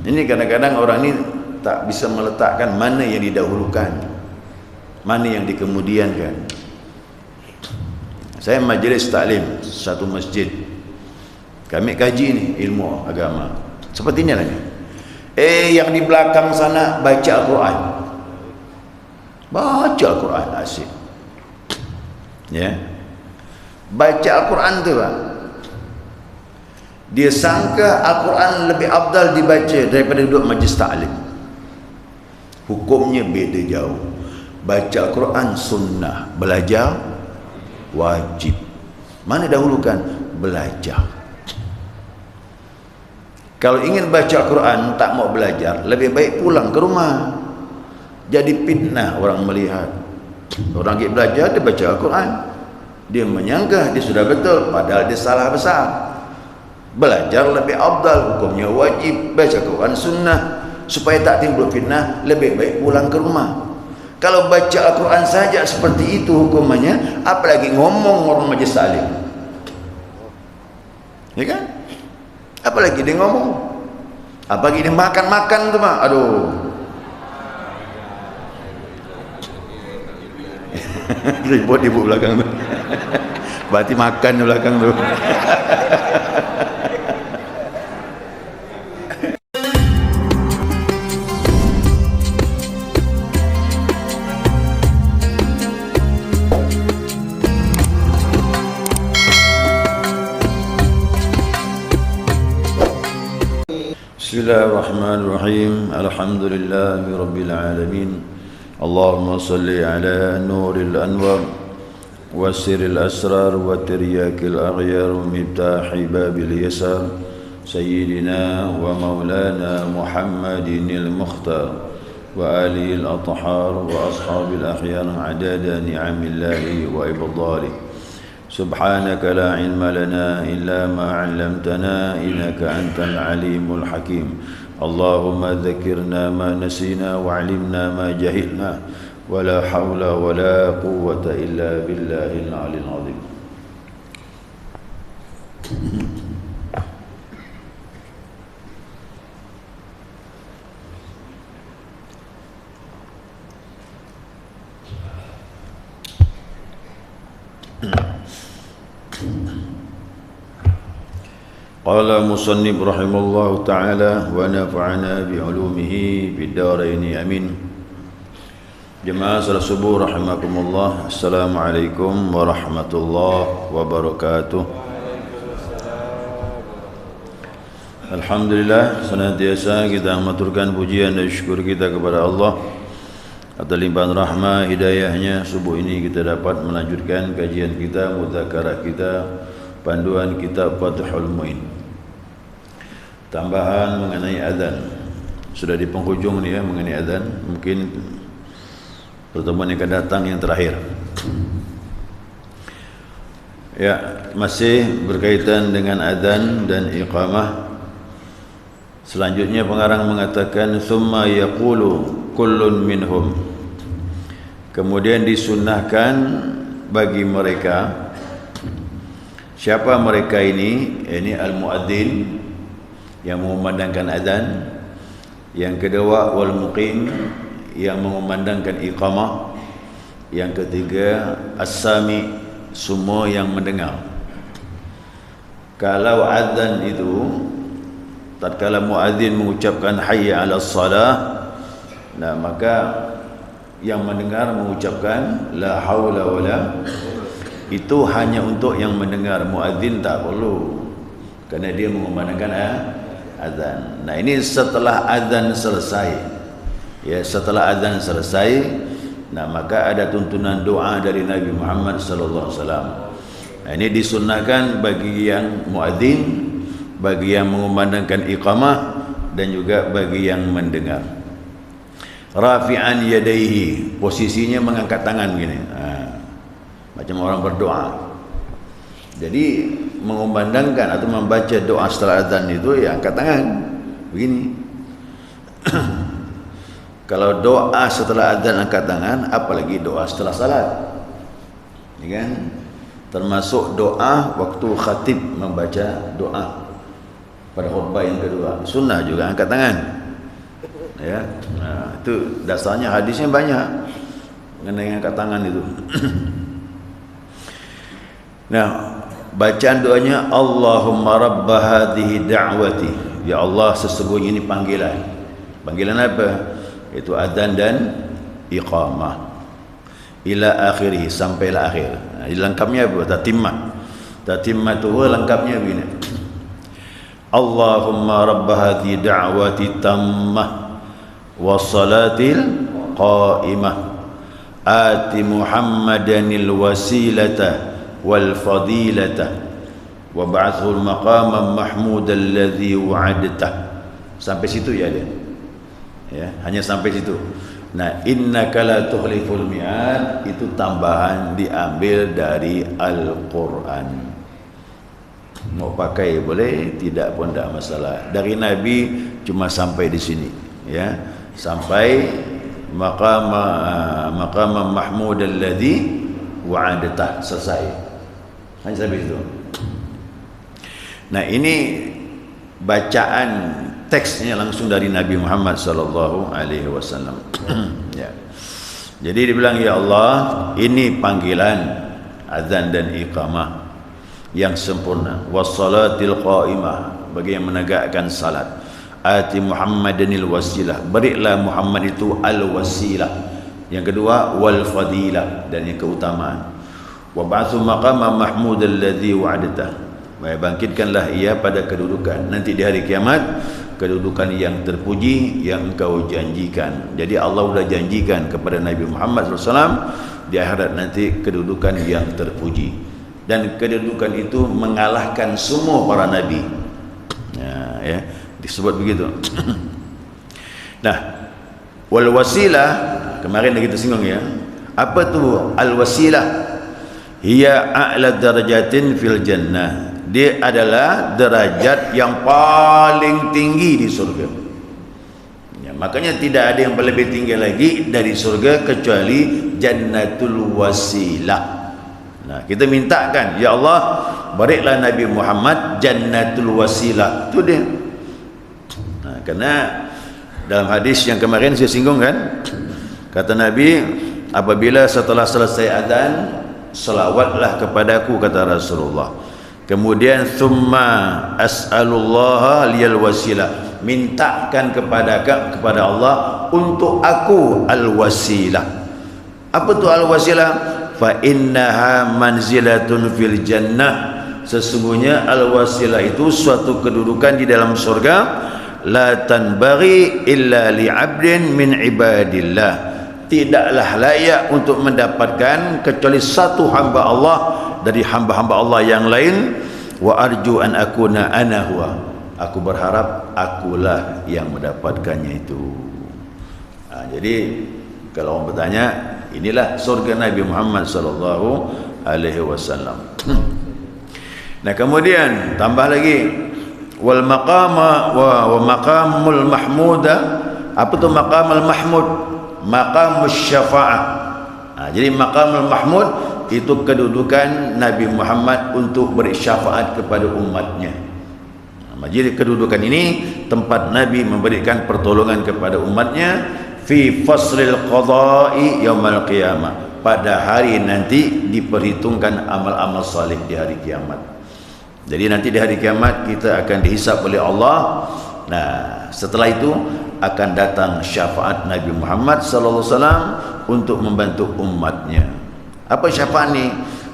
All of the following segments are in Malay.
Ini kadang-kadang orang ini tak bisa meletakkan mana yang didahulukan, mana yang dikemudiankan. Saya majlis taklim satu masjid, kami kaji ni ilmu agama sepertinya lagi. Yang di belakang sana baca Al-Quran, baca Al-Quran asyik, ya, baca Al-Quran tu Pak. Dia sangka Al-Quran lebih afdal dibaca daripada duduk majlis taklim. Hukumnya beda jauh. Baca Al-Quran sunnah, belajar wajib. Mana dahulukan? Belajar. Kalau ingin baca Al-Quran tak mau belajar, lebih baik pulang ke rumah. Jadi fitnah orang melihat. Orang pergi belajar, dia baca Al-Quran, dia menyangka dia sudah betul, padahal dia salah besar. Belajar lebih afdal, hukumnya wajib. Baca Quran sunnah, supaya tak timbul fitnah, lebih baik pulang ke rumah. Kalau baca Al-Quran saja seperti itu hukumannya, apalagi ngomong orang majlis taklim, ya kan? Apalagi dia ngomong, apalagi dia makan-makan tu Mak, aduh. Ribut ibu belakang tu. Berarti makan di belakang tu. Bismillahirrahmanirrahim. Alhamdulillahi rabbil alamin. Allahumma salli ala nuril anwar wa sirril asrar wa tiryakil aghyar wa miftahi babil yasar sayyidina wa maulana Muhammadinil mukhtar wa alihil athhar wa ashabil akhyar adada ni'amillahi wa ibadalihi. سبحانك لا علم لنا إلا ما علمتنا إنك أنت العليم الحكيم. اللهم ذكرنا ما نسينا وعلمنا ما جهلنا ولا حول ولا قوة إلا بالله العلي العظيم. قال مصنف رحمه الله تعالى ونفعنا بعلومه في الدارين آمين. Jemaah salat subuh rahimakumullah. Assalamualaikum warahmatullahi wabarakatuh. Alhamdulillah, senantiasa kita maturkan pujian dan syukur kita kepada Allah atas limpahan rahmah hidayahnya. Subuh ini kita dapat melanjutkan kajian kita, mudzakarah kita, panduan kitab Fathul Muin. Tambahan mengenai azan. Sudah di penghujung ni ya mengenai azan. Mungkin pertemuan yang akan datang yang terakhir. Ya, masih berkaitan dengan azan dan iqamah. Selanjutnya pengarang mengatakan summa yaqulu kullun minhum. Kemudian disunnahkan bagi mereka. Siapa mereka ini? Ini al-muadzin yang mengumandangkan azan. Yang kedua wal muqim yang mengumandangkan iqamah. Yang ketiga as-sami, semua yang mendengar. Kalau azan itu tatkala muadzin mengucapkan hayya 'alas salah, nah maka yang mendengar mengucapkan la haula wala, itu hanya untuk yang mendengar. Muadzin tak perlu, kerana dia mengumandangkan azan. Nah ini setelah azan selesai, ya setelah azan selesai, nah maka ada tuntunan doa dari Nabi Muhammad sallallahu alaihi wasallam. Nah, ini disunnahkan bagi yang muadzin, bagi yang mengumandangkan iqamah, dan juga bagi yang mendengar. Rafi'an yadaihi, posisinya mengangkat tangan gini, macam orang berdoa. Jadi mengumandangkan atau membaca doa setelah azan itu ya angkat tangan begini. Kalau doa setelah azan angkat tangan, apalagi doa setelah salat, ya kan? Termasuk doa waktu khatib membaca doa. pada khutbah yang kedua. Sunnah juga angkat tangan. Ya. Itu dasarnya hadisnya banyak mengenai angkat tangan itu. Nah, bacaan doanya Allahumma rabba hadhihi da'wati. Ya Allah, sesungguhnya ini panggilan. Panggilan apa? Itu adzan dan iqamah. Ila akhirih, sampailah akhir. Nah, lengkapnya apa? Tatimah. Tatimah itu lengkapnya begini. Allahumma rabba hadhihi da'wati tammah wa salatil qa'imah ati Muhammadanil wasilata wal fadilata wa ba'athul maqaman mahmudan alladhi wa'adtah. Sampai situ ya dia. Ya, hanya sampai situ. Nah, innaka la tukhliful mi'ad itu tambahan diambil dari Al-Qur'an. Mau pakai boleh, tidak pun tidak masalah. Dari Nabi cuma sampai di sini, ya. Sampai maqam mahmud alladhi wa'adtah, selesai. Hanya sampai situ. Nah, ini bacaan teksnya langsung dari Nabi Muhammad sallallahu alaihi wasallam. Ya. Jadi dibilang, ya Allah, ini panggilan azan dan iqamah yang sempurna, wassalatil qaimah, bagi yang menegakkan salat. Ati Muhammadanil wasilah, berilah Muhammad itu al-wasilah. Yang kedua wal fadilah, dan yang keutamaan. Wa ba'atsu maqama mahmud alladhi wa'adtah, bangkitkanlah ia pada kedudukan nanti di hari kiamat, kedudukan yang terpuji yang engkau janjikan. Jadi Allah sudah janjikan kepada Nabi Muhammad SAW di akhirat nanti kedudukan yang terpuji, dan kedudukan itu mengalahkan semua para nabi. Ya, disebut begitu. Nah, wal wasilah kemarin kita singgung ya. Apa tu al wasilah? Hiya a'la darajatin fil jannah. Dia adalah derajat yang paling tinggi di surga. Ya, makanya tidak ada yang lebih tinggi lagi dari surga kecuali jannatul wasilah. Nah, kita mintakan, ya Allah, berilah Nabi Muhammad jannatul wasilah. Itu dia. Nah, karena dalam hadis yang kemarin saya singgung kan, kata Nabi, apabila setelah selesai azan, selawatlah kepadaku, kata Rasulullah. Kemudian thumma as'alullah liyal wasilah, mintakan kepada Allah untuk aku al-wasilah. Apa tu al-wasilah? Fa innaha manzilatun fil jannah, sesungguhnya al-wasilah itu suatu kedudukan di dalam surga. La tanbaghi illa li'abdin min ibadillah, tidaklah layak untuk mendapatkan kecuali satu hamba Allah dari hamba-hamba Allah yang lain. Wa arju an akuna ana huwa, aku berharap akulah yang mendapatkannya itu. Nah, jadi kalau orang bertanya, inilah surga Nabi Muhammad sallallahu alaihi wasallam. Nah, kemudian tambah lagi wal maqama wa maqamul mahmuda. Apa tu maqamul mahmud? Maqamus syafa'ah. Nah, jadi maqamul mahmud itu kedudukan Nabi Muhammad untuk beri syafaat kepada umatnya. Nah, jadi kedudukan ini tempat Nabi memberikan pertolongan kepada umatnya fi faslil qada'i yaumal qiyamah, pada hari nanti diperhitungkan amal-amal salih di hari kiamat. Jadi nanti di hari kiamat kita akan dihisab oleh Allah. Nah, setelah itu akan datang syafaat Nabi Muhammad sallallahu alaihi wasallam untuk membantu umatnya. Apa syafaat ni?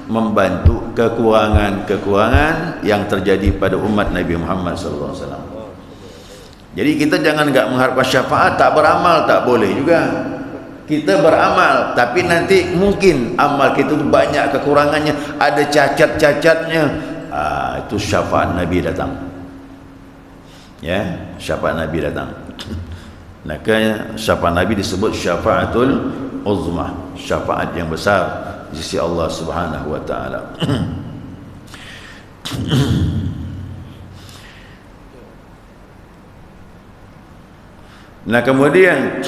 Membantu kekurangan-kekurangan yang terjadi pada umat Nabi Muhammad sallallahu alaihi wasallam. Jadi kita jangan enggak mengharapkan syafaat, tak beramal tak boleh juga. Kita beramal tapi nanti mungkin amal kita tu banyak kekurangannya, ada cacat-cacatnya. Itu syafaat Nabi datang. Ya, syafaat Nabi datang. Maka syafaat Nabi disebut syafaatul uzma, syafaat yang besar di sisi Allah Subhanahu wa taala. Nah, kemudian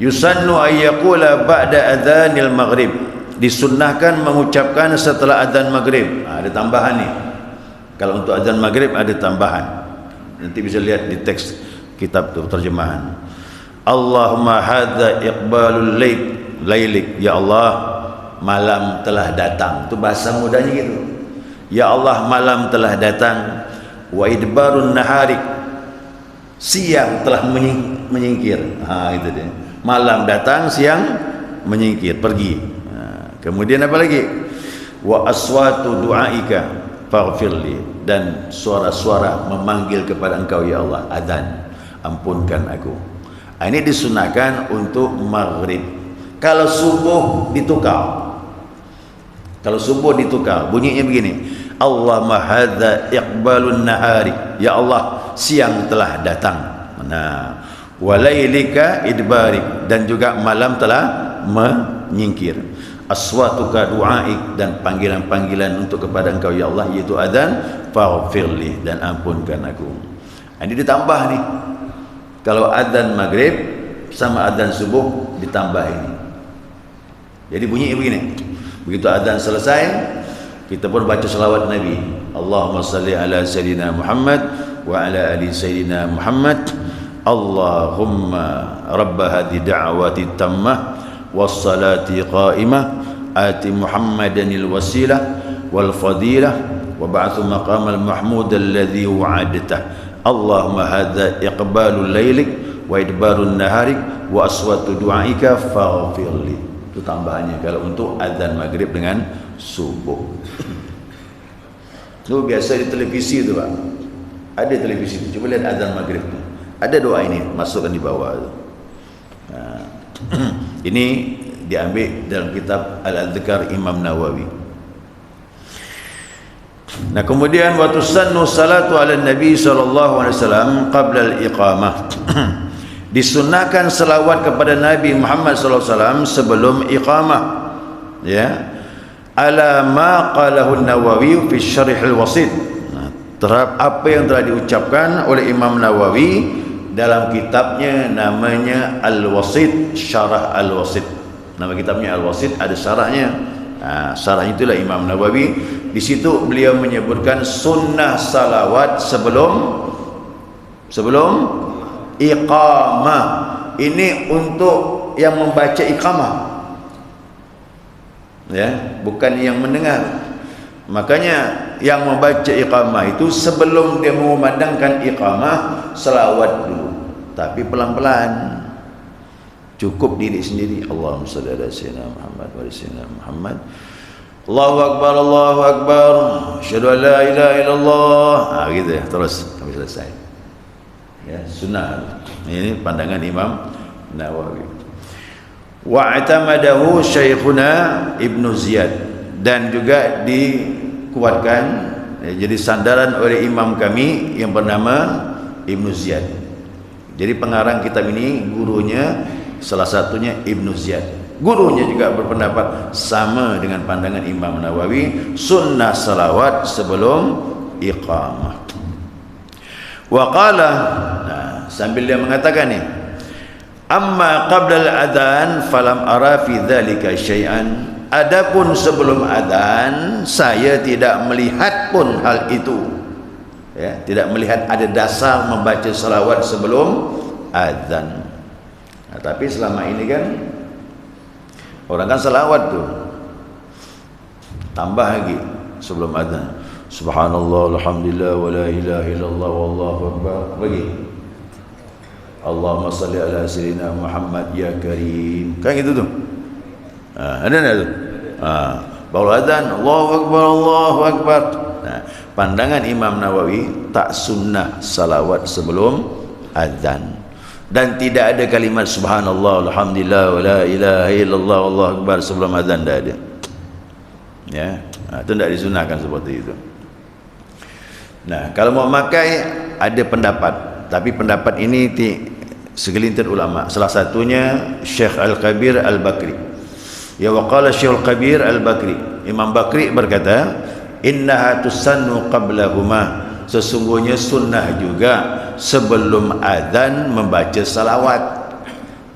yusannu ayyaqula ba'da adzanil maghrib, disunnahkan mengucapkan setelah azan maghrib. Ada tambahan ni. Kalau untuk azan maghrib ada tambahan. Nanti bisa lihat di teks kitab tu terjemahan. Allahumma hadza iqbalul lailik, ya Allah malam telah datang. Itu bahasa mudanya gitu. Ya Allah malam telah datang. Wa idbarun nahari, siang telah menyingkir. Itu dia. Malam datang, siang menyingkir, pergi. Kemudian apa lagi? Wa aswatu du'aika faghfirli, dan suara-suara memanggil kepada Engkau ya Allah, adzan, ampunkan aku. Ini disunahkan untuk maghrib. Kalau subuh ditukar. Kalau subuh ditukar, bunyinya begini. Allahumma hadza iqbalun nahari, ya Allah siang telah datang. Nah, walailika idbarik, dan juga malam telah menyingkir. Aswatuka du'aik, dan panggilan-panggilan untuk kepada Engkau ya Allah, yaitu adzan, faghfirli, dan ampunkan aku. Ini ditambah nih. Kalau adzan maghrib sama adzan subuh ditambah ini. Jadi bunyi begini. Begitu adzan selesai, kita pun baca selawat Nabi. Allahumma salli ala sayyidina Muhammad wa ala ali sayyidina Muhammad. Allahumma rabb hadhihi da'wati tammah was salati qa'imah ati Muhammadanil wasilah wal fadilah wa ba'athu maqamal mahmud alladhi wa'adtah. Allahumma hadza iqbalul lailik wa idbarun naharik wa aswatu du'aika faghfirli. Itu tambahannya kalau untuk azan maghrib dengan subuh. Itu biasa di televisi itu Pak. Ada televisi itu. Coba lihat azan maghrib itu. Ada doa ini, masukkan di bawah itu. Nah, ini diambil dalam kitab Al-Adhkar Imam Nawawi. Nah, kemudian wa tusannu salatu ala Nabi sallallahu alaihi wasallam qabla al-iqamah. Disunnahkan selawat kepada Nabi Muhammad sallallahu alaihi wasallam sebelum iqamah. Ya. Ala ma qalahu an-Nawawi fi syarh al-Wasit. Nah, terhadap apa yang telah diucapkan oleh Imam Nawawi dalam kitabnya namanya Al-Wasit, Syarah Al-Wasit. Nama kitabnya Al-Wasit, ada syarahnya. Syarahnya itulah Imam Nawawi. Di situ beliau menyebutkan sunnah salawat sebelum iqamah. Ini untuk yang membaca iqamah, ya, bukan yang mendengar. Makanya yang membaca iqamah itu sebelum dia mengumandangkan iqamah, salawat dulu, tapi pelan-pelan. Cukup diri sendiri. Allahumma shalli ala sayyidina Muhammad wa ala sayyidina Muhammad. Allahu akbar, Allahu akbar. Asyhadu an la ilaha illallah. Gitu ya, terus sampai selesai. Ya, sunnah. Ini pandangan Imam Nawawi. Wa i'tamadahu Syekhuna Ibnu Ziyad, dan juga dikuatkan, ya, jadi sandaran oleh imam kami yang bernama Ibnu Ziyad. Jadi pengarang kitab ini gurunya salah satunya Ibnu Ziyad. Gurunya juga berpendapat sama dengan pandangan Imam Nawawi, sunnah salawat sebelum iqamah. Wa qala, nah, sambil dia mengatakan ni, amma qabla al-adhan falam ara fi dzalika syai'an. Adapun sebelum adzan saya tidak melihat pun hal itu. Ya, tidak melihat ada dasar membaca salawat sebelum adzan. Nah, tapi selama ini kan orang kan salawat tuh tambah lagi sebelum adzan. Subhanallah, alhamdulillah, wa la ilaha illallah, wallahu akbar. Lagi Allahumma salli ala sayyidina Muhammad ya karim. Kan gitu tuh. Ada enggak tuh? Baru adzan Allahu akbar, Allahu akbar. Nah, pandangan Imam Nawawi tak sunnah salawat sebelum adzan. Dan tidak ada kalimat subhanallah, alhamdulillah, wa la ilaha illallah, wallahu akbar sebelum azan, tidak ada. Ya, itu tidak disunahkan seperti itu. Nah, kalau mau pakai ada pendapat, tapi pendapat ini segelintir ulama. Salah satunya Syekh Al-Kabir Al-Bakri. Ya, waqala Syekh Al-Kabir Al-Bakri. Imam Bakri berkata, innaha tusannu qablahuma. Sesungguhnya sunnah juga sebelum adzan membaca salawat.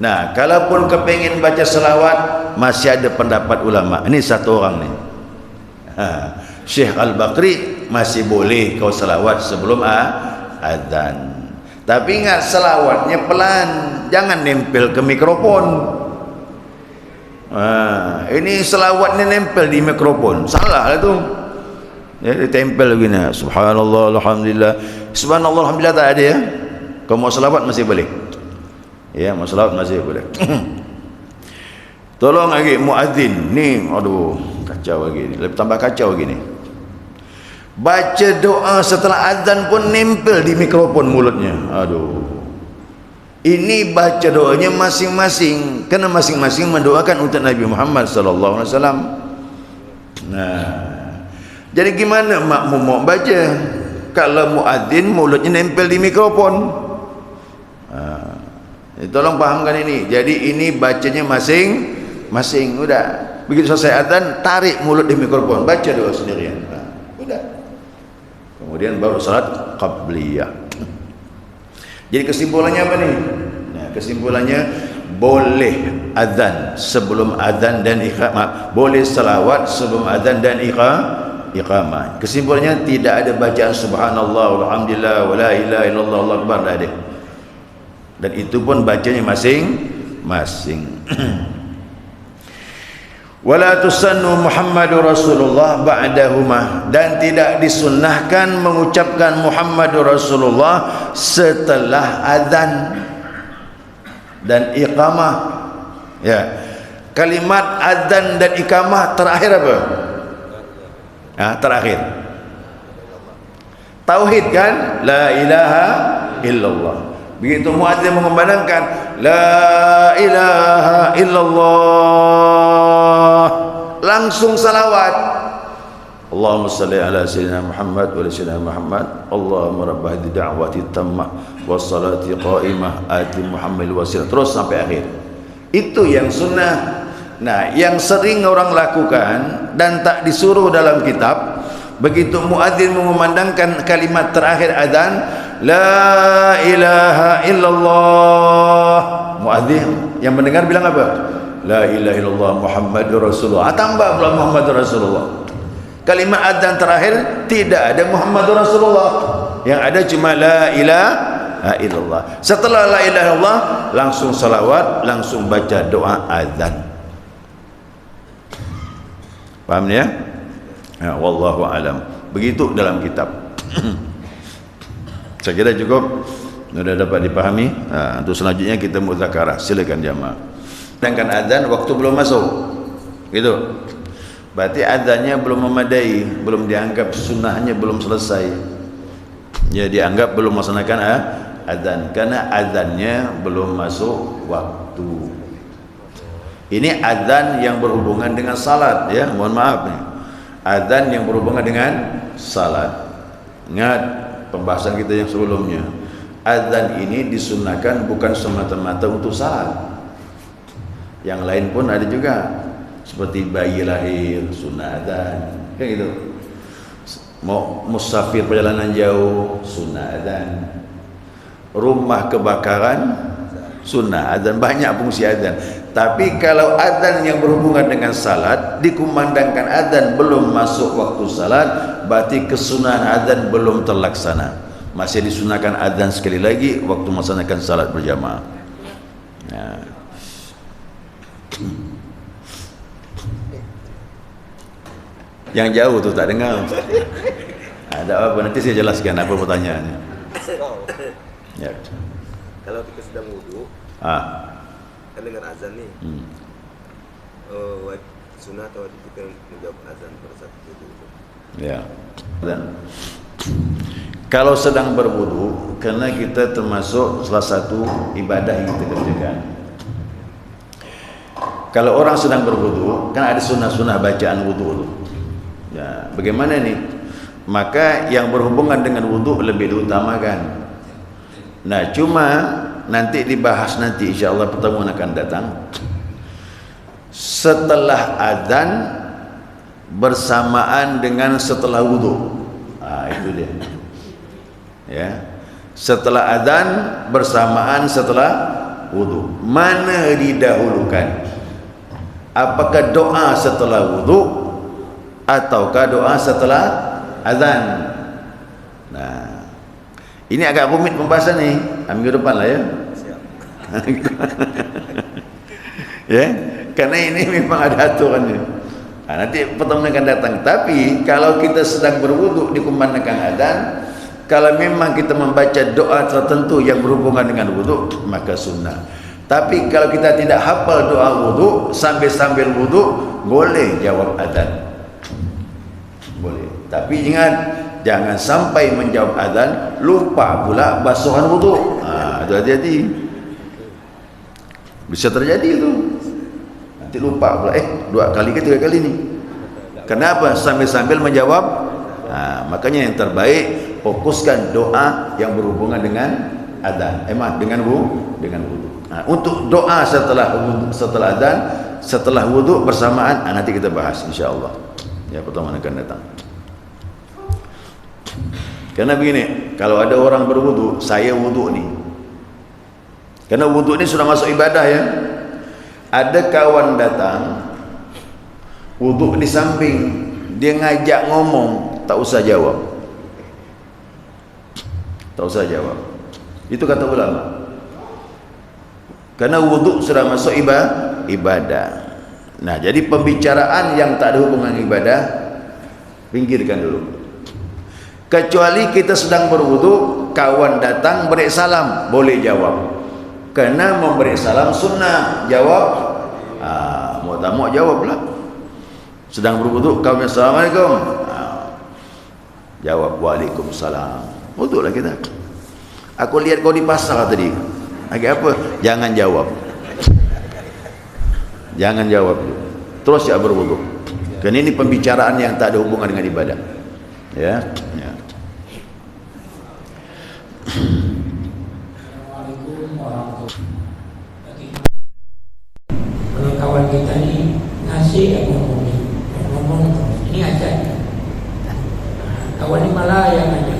Nah, kalaupun kepingin baca salawat, masih ada pendapat ulama. Ini satu orang nih, Syekh Al-Bakri, masih boleh kau salawat sebelum azan. Tapi ingat, selawatnya pelan, jangan nempel ke mikrofon. Ini selawatnya nempel di mikrofon, salah lah tu. Ya, dia tempel begini, subhanallah alhamdulillah. Subhanallah alhamdulillah tak ada ya. Kalau mau selawat masih boleh. Ya, mau selawat masih boleh. Tolong lagi muazzin ni, aduh kacau lagi ni, lebih tambah kacau lagi ni. Baca doa setelah azan pun nempel di mikrofon mulutnya. Aduh. Ini baca doanya masing-masing, kerana masing-masing mendoakan untuk Nabi Muhammad sallallahu alaihi wasallam. Nah, jadi gimana makmum mau baca kalau muadzin mulutnya nempel di mikrofon? Tolong fahamkan ini. Jadi ini bacanya masing-masing. Udah, begitu selesai azan tarik mulut di mikrofon, baca doa sendirian. Udah. Kemudian baru salat qabliyah. Jadi kesimpulannya apa nih? Nah, kesimpulannya boleh azan sebelum azan dan iqamah, boleh selawat sebelum azan dan iqamah. Kesimpulannya tidak ada bacaan subhanallah walhamdulillah wala ilaha illallah Allahu akbar, tak ada. Dan itu pun bacanya masing-masing. Wala tusannu Muhammadur Rasulullah ba'dahuma, dan tidak disunnahkan mengucapkan Muhammadur Rasulullah setelah azan dan iqamah. Ya. Kalimat azan dan iqamah terakhir apa? Terakhir. Tauhid kan? La ilaha illallah. Begitu muadzin mengumandangkan la ilaha illallah, langsung salawat. Allahumma salli ala sayyidina Muhammad wa ala sayyidina Muhammad. Allahumma rabb hadhihi da'wati tammah was salati qa'imah ati Muhammad wasilah, terus sampai akhir. Itu yang sunnah. Nah, yang sering orang lakukan dan tak disuruh dalam kitab, begitu muadzin mengumandangkan kalimat terakhir azan, la ilaha illallah, muadzin yang mendengar bilang apa? La ilaha illallah Muhammadur Rasulullah. Tambah pula Muhammadur Rasulullah. Kalimat azan terakhir tidak ada Muhammadur Rasulullah. Yang ada cuma la ilaha illallah. Setelah la ilaha illallah langsung salawat, langsung baca doa azan. Paham ya? Ya, wallahu alam. Begitu dalam kitab. Saya kira cukup, sudah dapat dipahami. Untuk selanjutnya kita muzakarah. Silakan jamaah. Sedangkan azan waktu belum masuk, gitu. Berarti azannya belum memadai, belum dianggap sunnahnya belum selesai. Ya, dianggap belum melaksanakan azan karena azannya belum masuk waktu. Ini azan yang berhubungan dengan salat, ya. Mohon maaf nih. Azan yang berhubungan dengan salat. Ingat pembahasan kita yang sebelumnya. Azan ini disunahkan bukan semata-mata untuk salat. Yang lain pun ada juga. Seperti bayi lahir, sunnah azan. Kan gitu. Mau musafir perjalanan jauh, sunnah azan. Rumah kebakaran, sunnah azan. Banyak fungsi azan. Tapi kalau azan yang berhubungan dengan salat, dikumandangkan azan belum masuk waktu salat, berarti kesunahan azan belum terlaksana. Masih disunahkan azan sekali lagi waktu melaksanakan salat berjamaah. Nah. Yang jauh tu tak dengar. Ada apa? Nanti saya jelaskan apa pertanyaannya. Ya. Kalau kita sedang wudu, kan dengar azan nih. Sunnah atau wajib kita menjawab azan pada saat itu? Ya. Dan kalau sedang berwudu, karena kita termasuk salah satu ibadah yang kita kerjakan. Kalau orang sedang berwudu, kan ada sunnah-sunnah bacaan wudu. Ya, bagaimana nih? Maka yang berhubungan dengan wudu lebih diutamakan. Nah, cuma nanti dibahas nanti insyaallah pertemuan akan datang. Setelah azan bersamaan dengan setelah wudu. Itu dia. Ya. Setelah azan bersamaan setelah wudu. Mana didahulukan? Apakah doa setelah wudu ataukah doa setelah azan? Nah, Ini agak rumit pembahasan ni. Minggu depan lah ya. Siap. Ya, karena ini memang ada aturannya. Nanti pertemuan akan datang. Tapi kalau kita sedang berwuduk dikumandangkan adzan, kalau memang kita membaca doa tertentu yang berhubungan dengan wuduk, maka sunnah. Tapi kalau kita tidak hafal doa wuduk, sambil wuduk boleh jawab adzan. Boleh. Tapi ingat, jangan sampai menjawab adzan lupa pula basuhan wuduk. Itu hati-hati. Bisa terjadi itu. Nanti lupa pula, 2 kali ke 3 kali ni. Kenapa? Sambil menjawab. Makanya yang terbaik fokuskan doa yang berhubungan dengan adzan. Dengan wudu. Untuk doa setelah adzan, setelah wudu bersamaan, nanti kita bahas insya-Allah. Ya, pertemuan akan datang. Karena begini, kalau ada orang berwudu, saya wudu ni. Karena wudu ni sudah masuk ibadah ya. Ada kawan datang, wudu di samping, dia ngajak ngomong, tak usah jawab. Tak usah jawab. Itu kata ulama. Karena wudu sudah masuk ibadah. Nah, jadi pembicaraan yang tak ada hubungan ibadah, pinggirkan dulu. Kecuali kita sedang berwudu, kawan datang beri salam, boleh jawab. Karena memberi salam sunnah, jawab. Mau tak mau jawablah. Sedang berwudu, kawan assalamualaikum. Jawab waalaikumsalam. Wuduklah kita. Aku lihat kau di pasar tadi. Agak apa? Jangan jawab. Jangan jawab. Terus ya berwudu. Karena ini pembicaraan yang tak ada hubungan dengan ibadah. Ya. Kalau kawan kita ni ngasih ngomong ini aja. Kawan ni malah yang aja.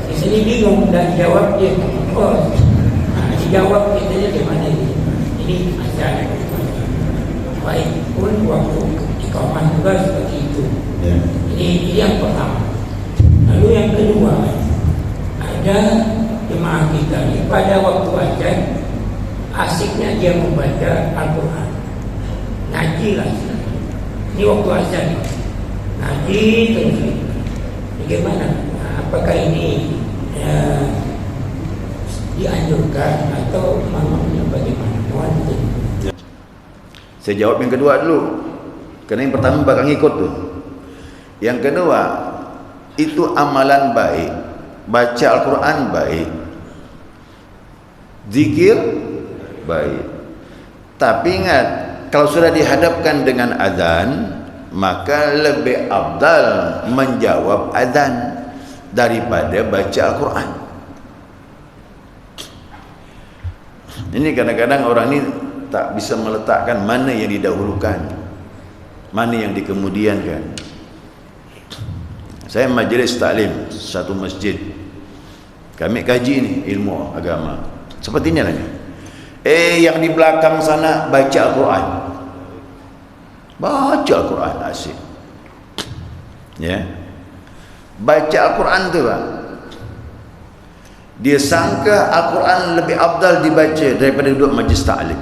Di sini bingung dah jawab dia. Dijawab kita je gimana ini aja. Baik pun waktu di kawan juga seperti itu. Ini yang pertama. Lalu yang kedua, ada jemaah kita ni pada waktu ajan asiknya dia membaca Al-Quran, ngaji lah. Ini waktu azan ngaji terus. Bagaimana? Apakah ini dianjurkan atau mamanya bagaimana? Saya jawab yang kedua dulu. Karena yang pertama bakal ngikut tu. Yang kedua, itu amalan baik. Baca Al-Quran baik. Zikir baik. Tapi ingat, kalau sudah dihadapkan dengan azan, maka lebih afdal menjawab azan daripada baca Al-Quran. Ini kadang-kadang orang ini tak bisa meletakkan mana yang didahulukan, mana yang dikemudiankan. Saya majlis taklim satu masjid, kami kaji ni ilmu agama seperti ini lah. Yang di belakang sana baca Al-Quran, baca Al-Quran asyik, ya, baca Al-Quran tu Pak. Dia sangka Al-Quran lebih afdal dibaca daripada duduk majlis taklim.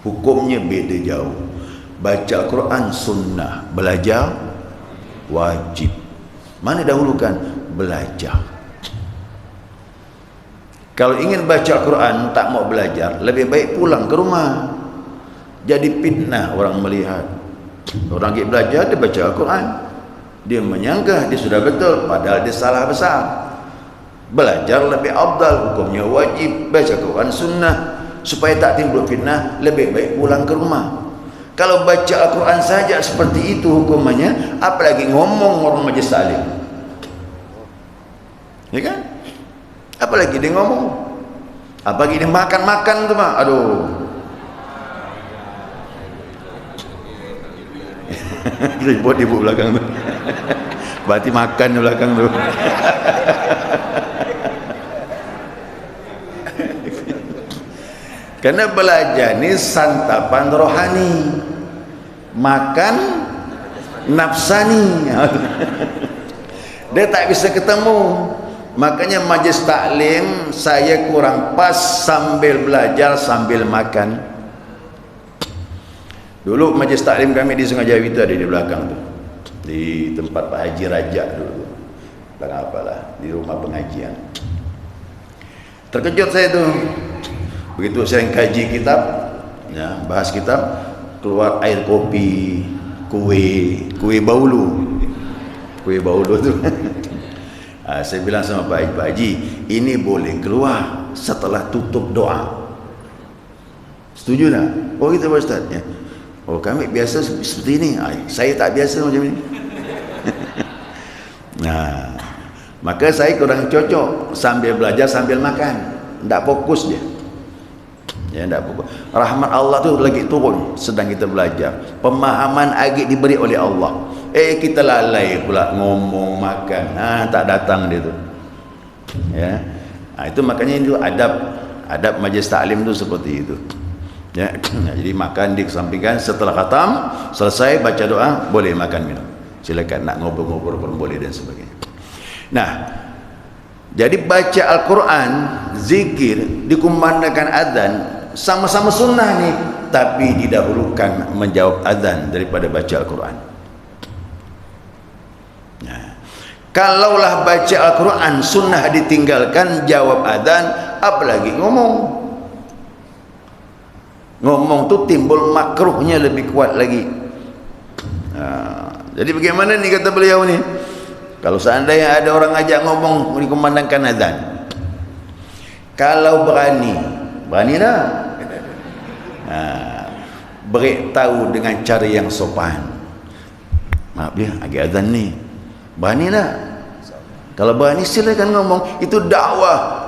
Hukumnya beda jauh. Baca Al-Quran sunnah, belajar wajib. Mana dahulukan? Belajar. Kalau ingin baca Al-Quran tak mau belajar, lebih baik pulang ke rumah. Jadi fitnah orang melihat. Orang pergi belajar, dia baca Al-Quran, dia menyangka dia sudah betul, padahal dia salah besar. Belajar lebih afdal, hukumnya wajib. Baca Al-Quran sunnah. Supaya tak timbul fitnah, lebih baik pulang ke rumah. Kalau baca Al-Quran saja seperti itu hukumannya, apalagi ngomong orang majlis taklim, ya kan? Apalagi dia ngomong, apalagi dia makan-makan tu Pak. Aduh. Ribut ibu belakang tu. Berarti makan di belakang tu. Karena belajar ni santapan rohani, makan nafsani. Dia tak bisa ketemu. Makanya majlis taklim saya kurang pas sambil belajar sambil makan. Dulu majlis taklim kami di Sungai Jawi itu ada di belakang tu, di tempat Pak Haji Rajak dulu, belakang apalah, di rumah pengajian. Terkejut saya tu, begitu saya kaji kitab, ya, bahas kitab, keluar air kopi, kue baulu tu. Saya bilang sama Pak Haji, ini boleh keluar setelah tutup doa. Setuju tak? Oh gitu Pak Ustaz, ya. Oh kami biasa seperti ini. Saya tak biasa macam ini. Nah, maka saya kurang cocok sambil belajar sambil makan. Tak fokus dia. Ya, tak fokus. Rahmat Allah tu lagi turun sedang kita belajar. Pemahaman agak diberi oleh Allah. Kita lalai pula ngomong makan. Tak datang dia tu. Ya. Itu makanya itu adab majlis taklim tu seperti itu. Ya, jadi makan dikesampingkan, setelah khatam selesai baca doa boleh makan minum. Silakan nak ngobrol-ngobrol pun boleh dan sebagainya. Nah, jadi baca Al-Quran, zikir, dikumandangkan azan, sama-sama sunnah nih, tapi didahulukan menjawab azan daripada baca Al-Quran. Nah, kalaulah baca Al-Quran sunnah ditinggalkan, jawab azan, apalagi ngomong. Ngomong tu timbul makruhnya lebih kuat lagi. Jadi bagaimana ni kata beliau ni? Kalau seandainya ada orang ajak ngomong dikumandangkan azan, kalau berani dah, beritahu dengan cara yang sopan. Maaf ya, agak azan ni, berani dah. Kalau berani silakan ngomong, itu dakwah.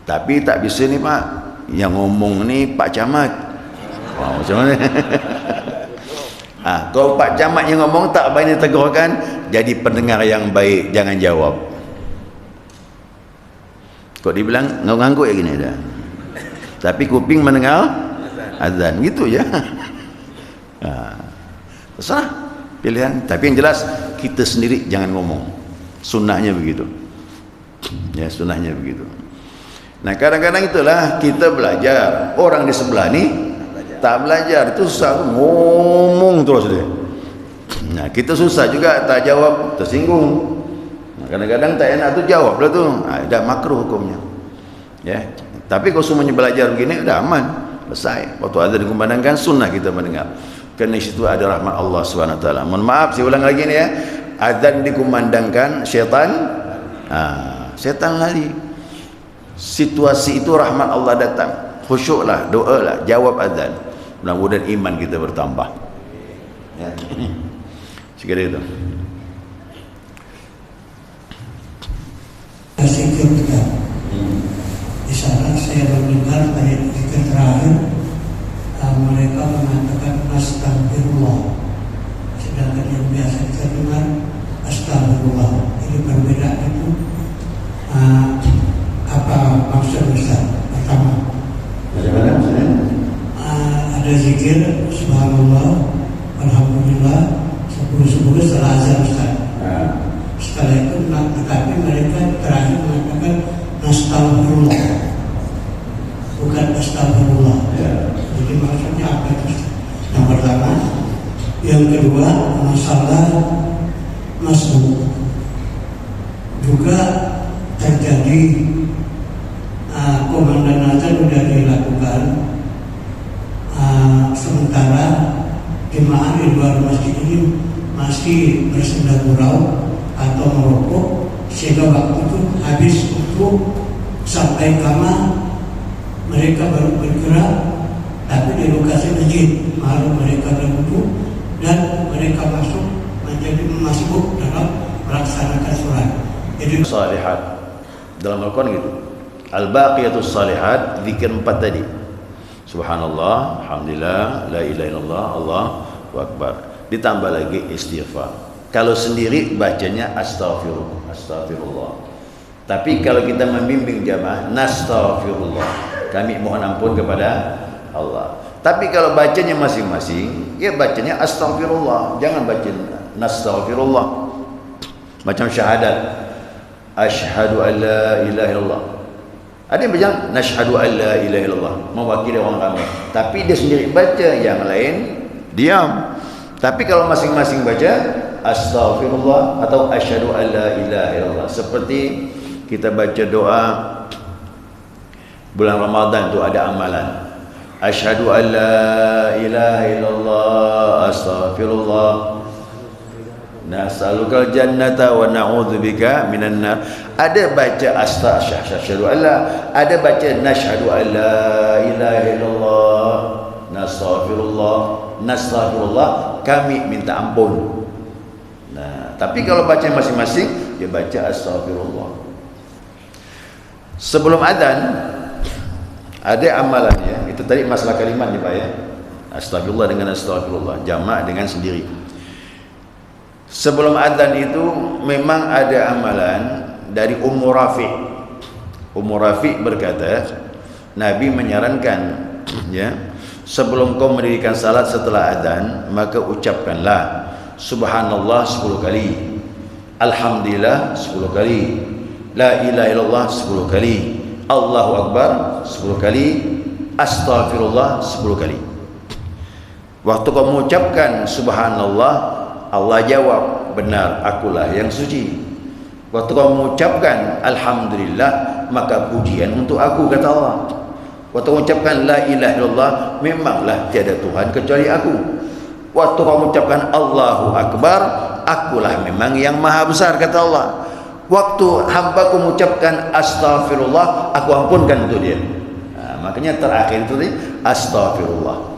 Tapi tak bisa ni Pak, yang ngomong ni Pak Camat. Macam mana? Kalau Pak Camat yang ngomong tak berani tegurkan, jadi pendengar yang baik, jangan jawab. Kok dibilang ngangguk ya gini dah. Tapi kuping mendengar azan, gitu ya. Terserah pilihan. Tapi yang jelas kita sendiri jangan ngomong. Sunnahnya begitu. Ya, sunnahnya begitu. Nah, kadang-kadang itulah kita belajar, orang di sebelah ni tak belajar, itu susah, ngomong terus dia. Nah, kita susah juga, tak jawab, tersinggung. Nah, kadang-kadang tak enak tu jawab lah tu. Dah makruh hukumnya. Ya. Tapi kalau semuanya belajar begini dah aman, selesai. Waktu azan dikumandangkan, sunnah kita mendengar. Kerana situ ada rahmat Allah SWT. Mohon maaf, saya ulang lagi ni ya. Azan dikumandangkan, syaitan lari. Situasi itu rahmat Allah datang, khusyuklah, doalah, jawab azan. Mudah-mudahan iman kita bertambah. Ya. Sekali itu. Zikir kita. Di sana saya mendengar ayat zikir terakhir, mereka mengatakan astagfirullah, sedangkan yang biasa kita dengar astagfirullah. Ini perbedaan itu. Apa maksud Ustaz? Pertama, bagaimana maksudnya? Ada zikir subhanallah, alhamdulillah, 10 setelah azan Ustaz. Setelah itu tetapi mereka terakhir mengatakan astagfirullah, bukan astagfirullah. Jadi maksudnya apa itu? Yang pertama. Yang kedua, masalah masbuk juga terjadi. Komandan azan sudah dilakukan, sementara jemaah di luar masjid ini masih bersenda gurau atau merokok, sehingga waktu itu habis untuk sampai kamar mereka baru bergerak. Tapi di lokasi masjid baru mereka berwudu dan mereka menjadi masuk dalam melaksanakan sholat. Jadi salihat dalam Al-Quran gitu. Al-baqiyatus salihat, zikir 4 tadi. Subhanallah, alhamdulillah, la ilaha illallah, Allahu akbar. Ditambah lagi istighfar. Kalau sendiri bacanya astagfirullah. Tapi kalau kita membimbing jamaah, nastaghfirullah. Kami mohon ampun kepada Allah. Tapi kalau bacanya masing-masing, ya bacanya astagfirullah. Jangan baca nastaghfirullah. Macam syahadat, asyhadu an la ilaha illallah. Ada yang bilang nashhadu an la ilaha illallah, mewakili orang ramai, tapi dia sendiri baca, yang lain diam. Tapi kalau masing-masing baca astaghfirullah atau asyhadu an la ilaha illallah, seperti kita baca doa bulan Ramadan tu ada amalan, asyhadu an la ilaha illallah astaghfirullah nas'alukal jannata wa na'udzubika minan nar. Ada baca astaghfirullah Allah, ada baca nashhadu an la ilaha illallah nastaghfirullah kami minta ampun. Nah, tapi kalau baca masing-masing dia baca astaghfirullah. Sebelum adzan ada amalannya. Itu tadi masalah kalimat ni Pak ya. Astagfirullah dengan astaghfirullah, jamak dengan sendiri. Sebelum adzan itu memang ada amalan dari Ummu Rafi'. Ummu Rafi' berkata, Nabi menyarankan ya, sebelum kau mendirikan salat setelah adzan, maka ucapkanlah subhanallah 10 kali, alhamdulillah 10 kali, la ilaha illallah 10 kali, Allahu akbar 10 kali, astaghfirullah 10 kali. Waktu kau mengucapkan subhanallah, Allah jawab, benar, akulah yang suci. Waktu kau mengucapkan alhamdulillah, maka pujian untuk aku, kata Allah. Waktu kau mengucapkan la ilaha illallah, memanglah tiada Tuhan kecuali aku. Waktu kau mengucapkan Allahu akbar, akulah memang yang maha besar, kata Allah. Waktu hamba ku mengucapkan astaghfirullah, aku ampunkan untuk dia. Nah, makanya terakhir itu astaghfirullah.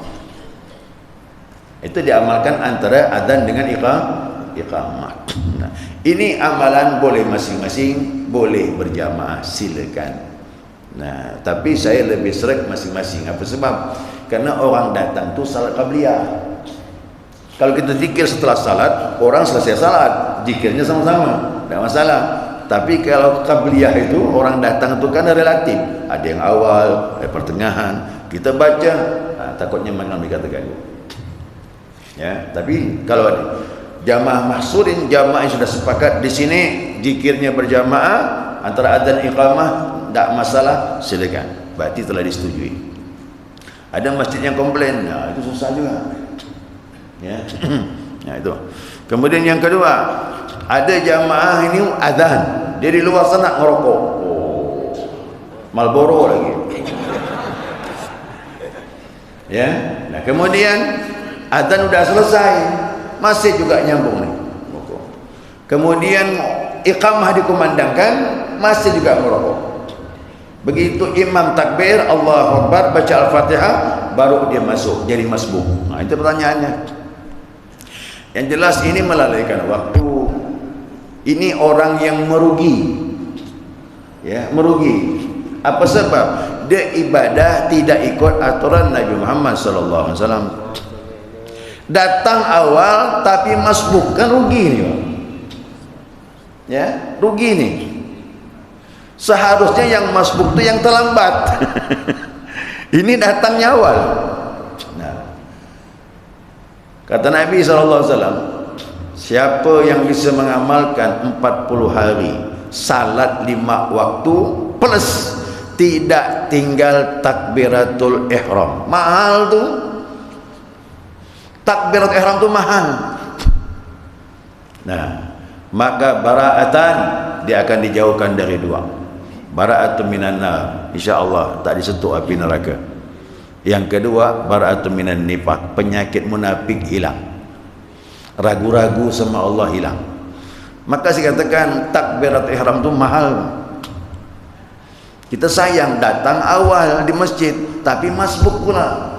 Itu diamalkan antara adzan dengan iqamah. Nah, ini amalan boleh masing-masing, boleh berjamaah, silakan. Nah, tapi saya lebih sering masing-masing. Apa sebab? Karena orang datang tu salat qabliyah. Kalau kita zikir setelah salat, orang selesai salat, zikirnya sama-sama, tidak masalah. Tapi kalau qabliyah itu orang datang tu kan relatif. Ada yang awal, ada pertengahan. Kita baca, takutnya mengalami kata ganggu. Ya, tapi kalau jamaah mahsurin, jamaah yang sudah sepakat di sini zikirnya berjamaah antara adzan iqamah, tidak masalah, silakan. Berarti telah disetujui. Ada masjid yang komplain, nah, itu susah juga. Ya. Nah, itu. Kemudian yang kedua, ada jamaah ini adzan, dia di luar sana ngerokok. Oh, Marlboro lagi. Ya. Nah, kemudian adzan sudah selesai, masih juga nyambung nih. Kemudian iqamah dikumandangkan, masih juga merokok. Begitu imam takbir, Allahu akbar, baca Al-Fatihah, baru dia masuk jadi masbuk. Nah, itu pertanyaannya. Yang jelas ini melalaikan waktu. Ini orang yang merugi. Ya, merugi. Apa sebab? Dia ibadah tidak ikut aturan Nabi Muhammad sallallahu alaihi wasallam. Datang awal tapi masbuk, kan rugi nih. Ya, rugi nih. Seharusnya yang masbuk itu yang terlambat. Ini datangnya awal. Nah, kata Nabi SAW, siapa yang bisa mengamalkan 40 hari salat 5 waktu plus tidak tinggal takbiratul ihram, mahal tuh. Takbirat ihram itu mahal. Nah, maka bara'atan dia akan dijauhkan dari dua. Bara'atun minan nar, insyaallah tak disentuh api neraka. Yang kedua, bara'atun minan nifaq, penyakit munafik hilang. Ragu-ragu sama Allah hilang. Maka saya katakan takbirat ihram itu mahal. Kita sayang datang awal di masjid tapi masbuk pula.